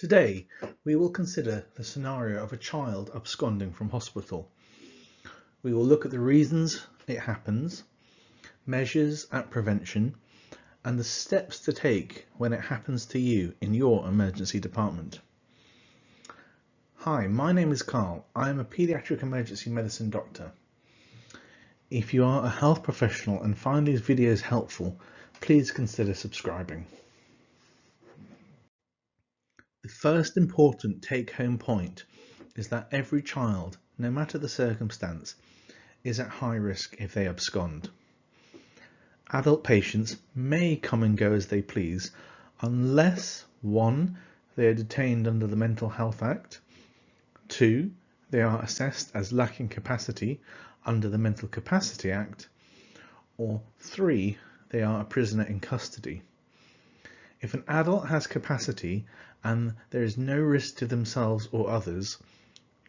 Today, we will consider the scenario of a child absconding from hospital. We will look at the reasons it happens, measures at prevention, and the steps to take when it happens to you in your emergency department. Hi, my name is Carl. I am a paediatric emergency medicine doctor. If you are a health professional and find these videos helpful, please consider subscribing. The first important take-home point is that every child, no matter the circumstance, is at high risk if they abscond. Adult patients may come and go as they please unless 1. They are detained under the Mental Health Act, 2. They are assessed as lacking capacity under the Mental Capacity Act, or 3. They are a prisoner in custody. If an adult has capacity and there is no risk to themselves or others,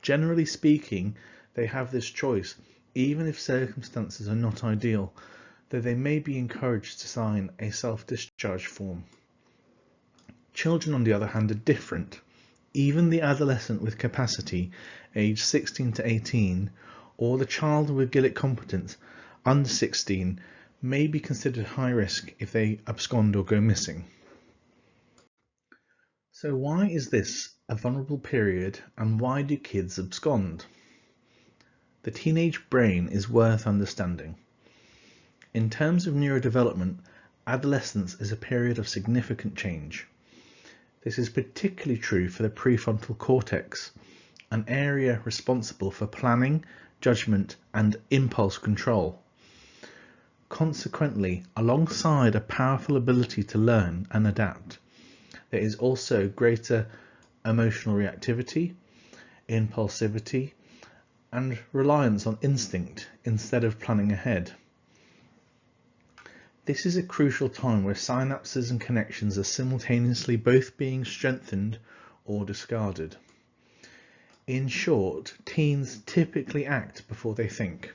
generally speaking, they have this choice, even if circumstances are not ideal, though they may be encouraged to sign a self-discharge form. Children, on the other hand, are different. Even the adolescent with capacity, aged 16 to 18, or the child with Gillick competence, under 16, may be considered high risk if they abscond or go missing. So why is this a vulnerable period, and why do kids abscond? The teenage brain is worth understanding. In terms of neurodevelopment, adolescence is a period of significant change. This is particularly true for the prefrontal cortex, an area responsible for planning, judgment, and impulse control. Consequently, alongside a powerful ability to learn and adapt, there is also greater emotional reactivity, impulsivity, and reliance on instinct instead of planning ahead. This is a crucial time where synapses and connections are simultaneously both being strengthened or discarded. In short, teens typically act before they think.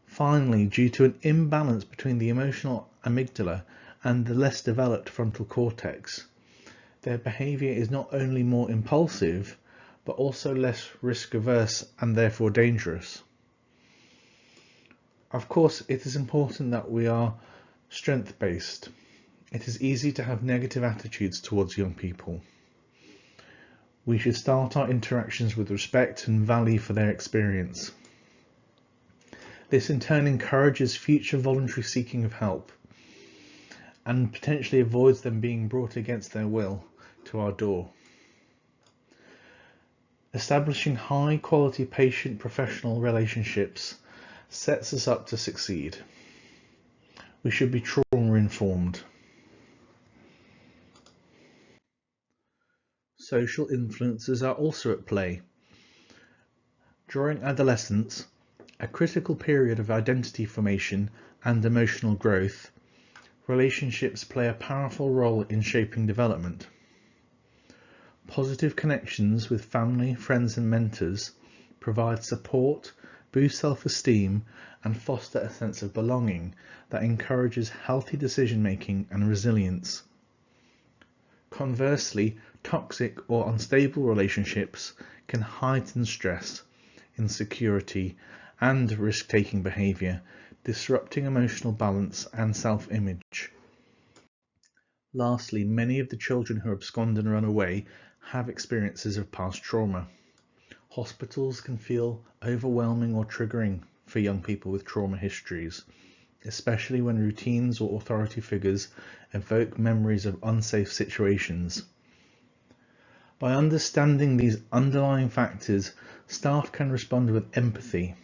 Finally, due to an imbalance between the emotional amygdala and the less developed frontal cortex, their behaviour is not only more impulsive, but also less risk-averse and therefore dangerous. Of course, it is important that we are strength-based. It is easy to have negative attitudes towards young people. We should start our interactions with respect and value for their experience. This in turn encourages future voluntary seeking of help and potentially avoids them being brought against their will to our door. Establishing high-quality patient-professional relationships sets us up to succeed. We should be trauma-informed. Social influences are also at play. During adolescence, a critical period of identity formation and emotional growth, relationships play a powerful role in shaping development. Positive connections with family, friends, and mentors provide support, boost self-esteem, and foster a sense of belonging that encourages healthy decision-making and resilience. Conversely, toxic or unstable relationships can heighten stress, insecurity, and risk-taking behaviour, disrupting emotional balance and self-image. Lastly, many of the children who abscond and run away have experiences of past trauma. Hospitals can feel overwhelming or triggering for young people with trauma histories, especially when routines or authority figures evoke memories of unsafe situations. By understanding these underlying factors, staff can respond with empathy,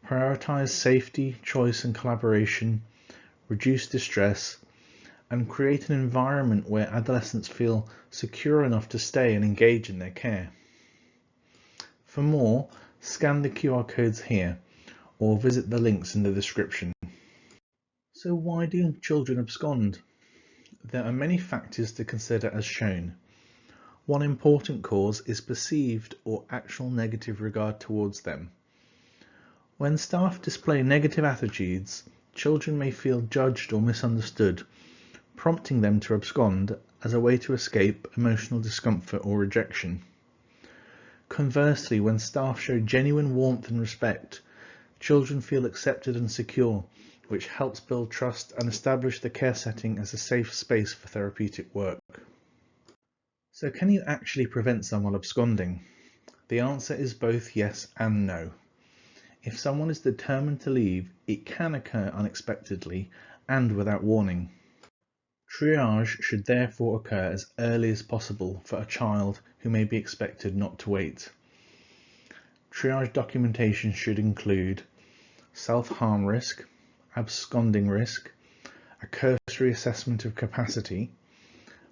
prioritize safety, choice, and collaboration, reduce distress, and create an environment where adolescents feel secure enough to stay and engage in their care. For more, scan the QR codes here or visit the links in the description. So why do children abscond? There are many factors to consider as shown. One important cause is perceived or actual negative regard towards them. When staff display negative attitudes, children may feel judged or misunderstood, prompting them to abscond as a way to escape emotional discomfort or rejection. Conversely, when staff show genuine warmth and respect, children feel accepted and secure, which helps build trust and establish the care setting as a safe space for therapeutic work. So can you actually prevent someone absconding? The answer is both yes and no. If someone is determined to leave, it can occur unexpectedly and without warning. Triage should therefore occur as early as possible for a child who may be expected not to wait. Triage documentation should include self-harm risk, absconding risk, a cursory assessment of capacity,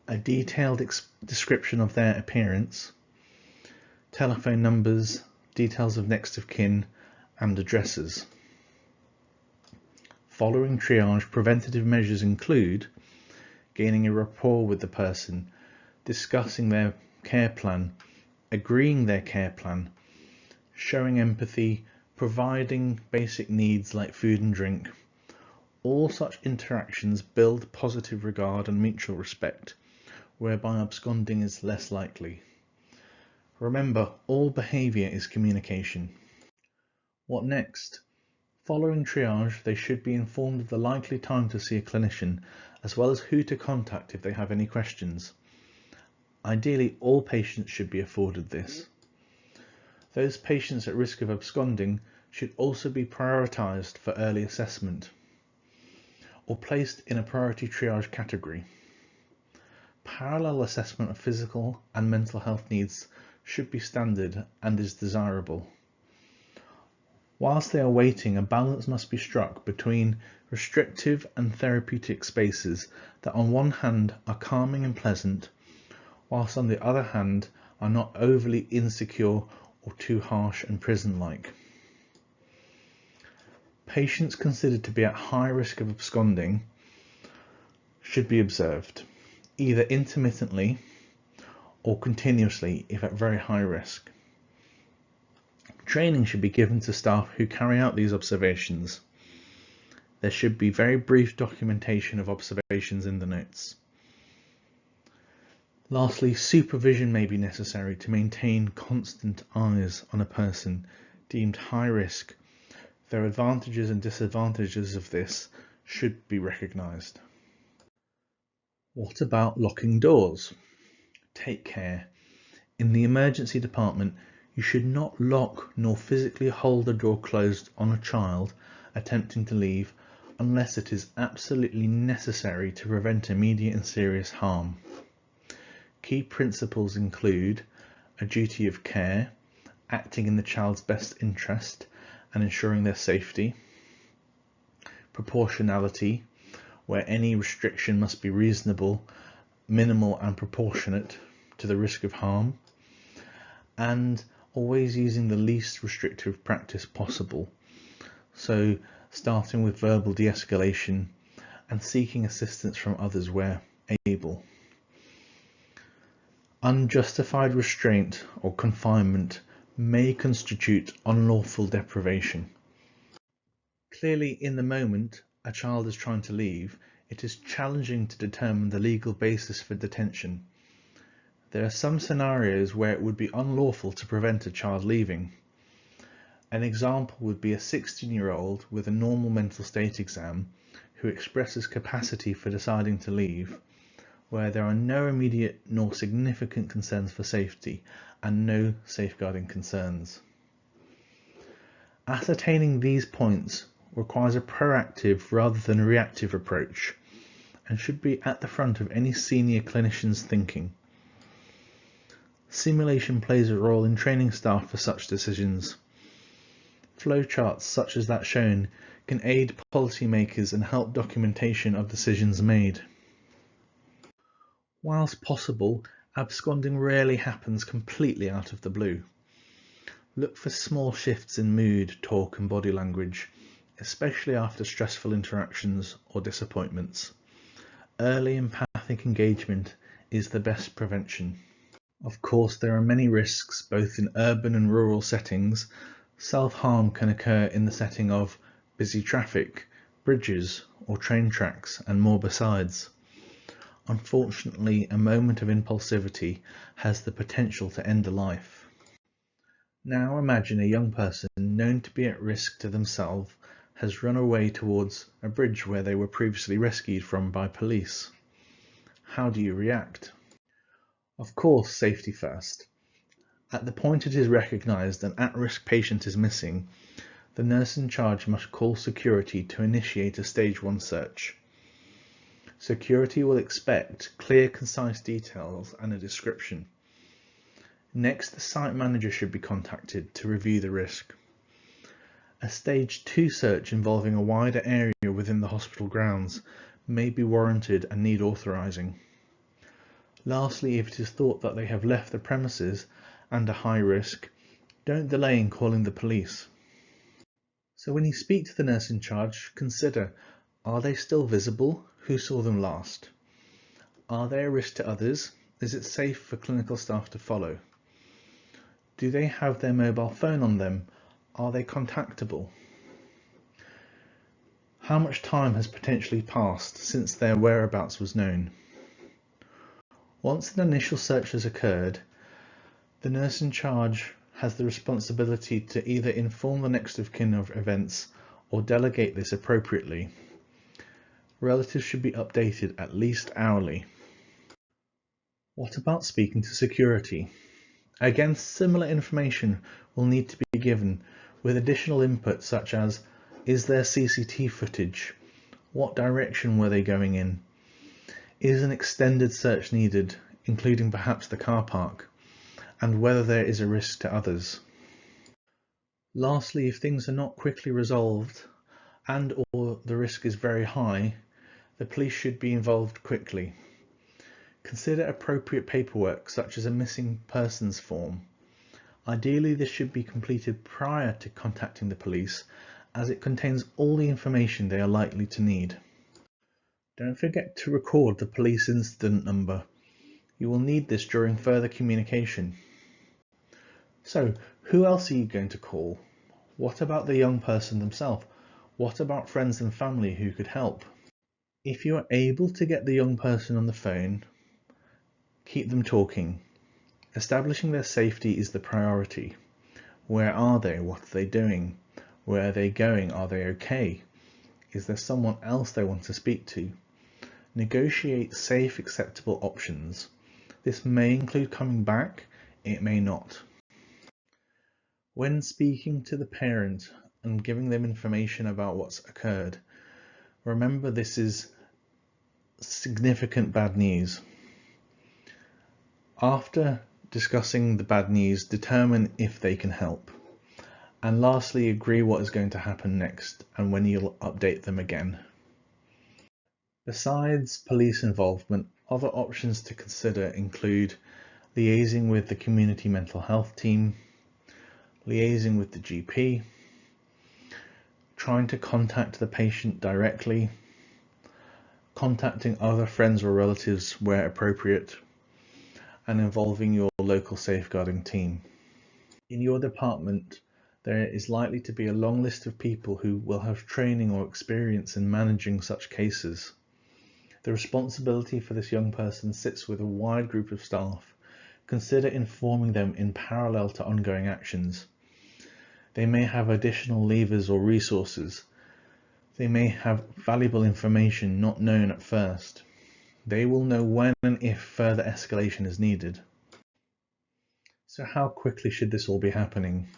a detailed description of their appearance, telephone numbers, details of next of kin, and addresses. Following triage, preventative measures include gaining a rapport with the person, discussing their care plan, agreeing their care plan, showing empathy, providing basic needs like food and drink. All such interactions build positive regard and mutual respect, whereby absconding is less likely. Remember, all behaviour is communication. What next? Following triage, they should be informed of the likely time to see a clinician, as well as who to contact if they have any questions. Ideally, all patients should be afforded this. Those patients at risk of absconding should also be prioritised for early assessment or placed in a priority triage category. Parallel assessment of physical and mental health needs should be standard and is desirable. Whilst they are waiting, a balance must be struck between restrictive and therapeutic spaces that on one hand are calming and pleasant, whilst on the other hand are not overly insecure or too harsh and prison-like. Patients considered to be at high risk of absconding should be observed, either intermittently or continuously if at very high risk. Training should be given to staff who carry out these observations. There should be very brief documentation of observations in the notes. Lastly, supervision may be necessary to maintain constant eyes on a person deemed high risk, though advantages and disadvantages of this should be recognised. What about locking doors? Take care. In the emergency department, you should not lock nor physically hold the door closed on a child attempting to leave unless it is absolutely necessary to prevent immediate and serious harm. Key principles include a duty of care, acting in the child's best interest and ensuring their safety, proportionality, where any restriction must be reasonable, minimal and proportionate to the risk of harm, and always using the least restrictive practice possible. So starting with verbal de-escalation and seeking assistance from others where able. Unjustified restraint or confinement may constitute unlawful deprivation. Clearly, in the moment a child is trying to leave, it is challenging to determine the legal basis for detention. There are some scenarios where it would be unlawful to prevent a child leaving. An example would be a 16-year-old with a normal mental state exam who expresses capacity for deciding to leave, where there are no immediate nor significant concerns for safety and no safeguarding concerns. Ascertaining these points requires a proactive rather than reactive approach and should be at the front of any senior clinician's thinking. Simulation plays a role in training staff for such decisions. Flowcharts such as that shown can aid policymakers and help documentation of decisions made. Whilst possible, absconding rarely happens completely out of the blue. Look for small shifts in mood, talk and body language, especially after stressful interactions or disappointments. Early empathic engagement is the best prevention. Of course, there are many risks, both in urban and rural settings. Self-harm can occur in the setting of busy traffic, bridges or train tracks, and more besides. Unfortunately, a moment of impulsivity has the potential to end a life. Now imagine a young person known to be at risk to themselves has run away towards a bridge where they were previously rescued from by police. How do you react? Of course, safety first. At the point it is recognised an at-risk patient is missing, the nurse in charge must call security to initiate a stage 1 search. Security will expect clear, concise details and a description. Next, the site manager should be contacted to review the risk. A stage 2 search involving a wider area within the hospital grounds may be warranted and need authorising. Lastly, if it is thought that they have left the premises and are high risk, don't delay in calling the police. So when you speak to the nurse in charge, consider, are they still visible? Who saw them last? Are they a risk to others? Is it safe for clinical staff to follow? Do they have their mobile phone on them? Are they contactable? How much time has potentially passed since their whereabouts was known? Once an initial search has occurred, the nurse in charge has the responsibility to either inform the next of kin of events or delegate this appropriately. Relatives should be updated at least hourly. What about speaking to security? Again, similar information will need to be given with additional input such as, is there CCTV footage? What direction were they going in? Is an extended search needed, including perhaps the car park? And whether there is a risk to others. Lastly, if things are not quickly resolved and or the risk is very high, the police should be involved quickly. Consider appropriate paperwork such as a missing persons form. Ideally, this should be completed prior to contacting the police as it contains all the information they are likely to need. Don't forget to record the police incident number. You will need this during further communication. So, who else are you going to call? What about the young person themselves? What about friends and family who could help? If you are able to get the young person on the phone, keep them talking. Establishing their safety is the priority. Where are they? What are they doing? Where are they going? Are they okay? Is there someone else they want to speak to? Negotiate safe, acceptable options. This may include coming back, it may not. When speaking to the parent and giving them information about what's occurred, remember this is significant bad news. After discussing the bad news, determine if they can help. And lastly, agree what is going to happen next and when you'll update them again. Besides police involvement, other options to consider include liaising with the community mental health team, liaising with the GP, trying to contact the patient directly, contacting other friends or relatives where appropriate, and involving your local safeguarding team. In your department, there is likely to be a long list of people who will have training or experience in managing such cases. The responsibility for this young person sits with a wide group of staff. Consider informing them in parallel to ongoing actions. They may have additional levers or resources. They may have valuable information not known at first. They will know when and if further escalation is needed. So how quickly should this all be happening?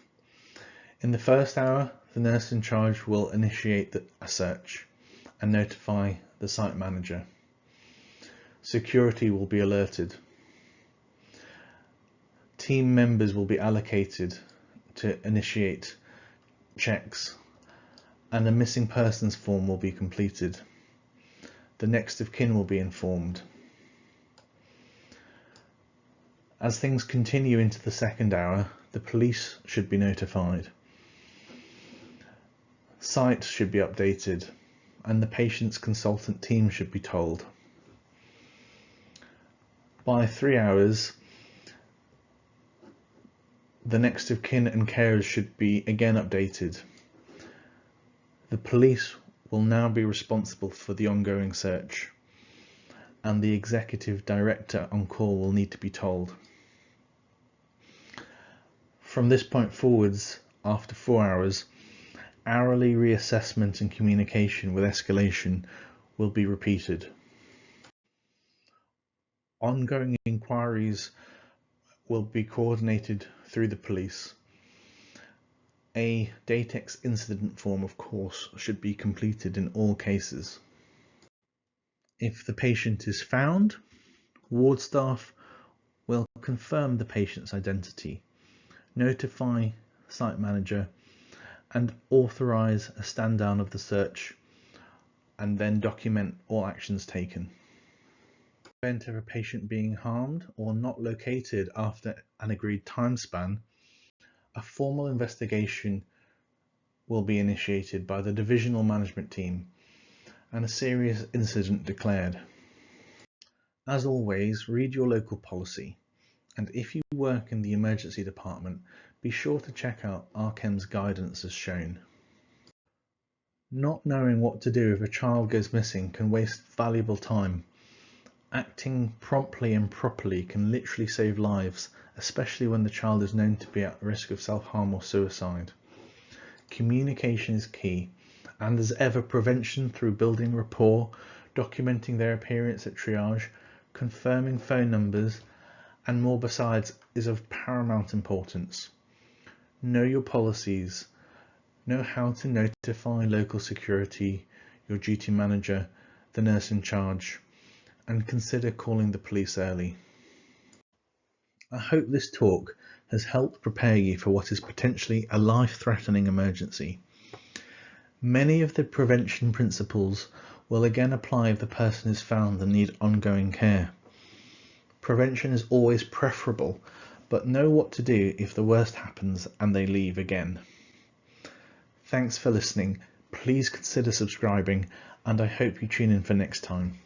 In the first hour, the nurse in charge will initiate a search and notify the site manager. Security will be alerted. Team members will be allocated to initiate checks, and a missing persons form will be completed. The next of kin will be informed. As things continue into the second hour, the police should be notified. Sites should be updated, and the patient's consultant team should be told. By 3 hours, the next of kin and carers should be again updated. The police will now be responsible for the ongoing search. and the executive director on call will need to be told. From this point forwards, after 4 hours, hourly reassessment and communication with escalation will be repeated. Ongoing inquiries will be coordinated through the police. A Datex incident form, of course, should be completed in all cases. If the patient is found, ward staff will confirm the patient's identity, notify site manager, and authorize a stand down of the search, and then document all actions taken. In the event of a patient being harmed or not located after an agreed time span, a formal investigation will be initiated by the divisional management team and a serious incident declared. As always, read your local policy, and if you work in the emergency department, be sure to check out RCEM's guidance as shown. Not knowing what to do if a child goes missing can waste valuable time. Acting promptly and properly can literally save lives, especially when the child is known to be at risk of self-harm or suicide. Communication is key, and as ever, prevention through building rapport, documenting their appearance at triage, confirming phone numbers, and more besides is of paramount importance. Know your policies, know how to notify local security, your duty manager, the nurse in charge, and consider calling the police early. I hope this talk has helped prepare you for what is potentially a life-threatening emergency. Many of the prevention principles will again apply if the person is found and need ongoing care. Prevention is always preferable, but know what to do if the worst happens and they leave again. Thanks for listening. Please consider subscribing, and I hope you tune in for next time.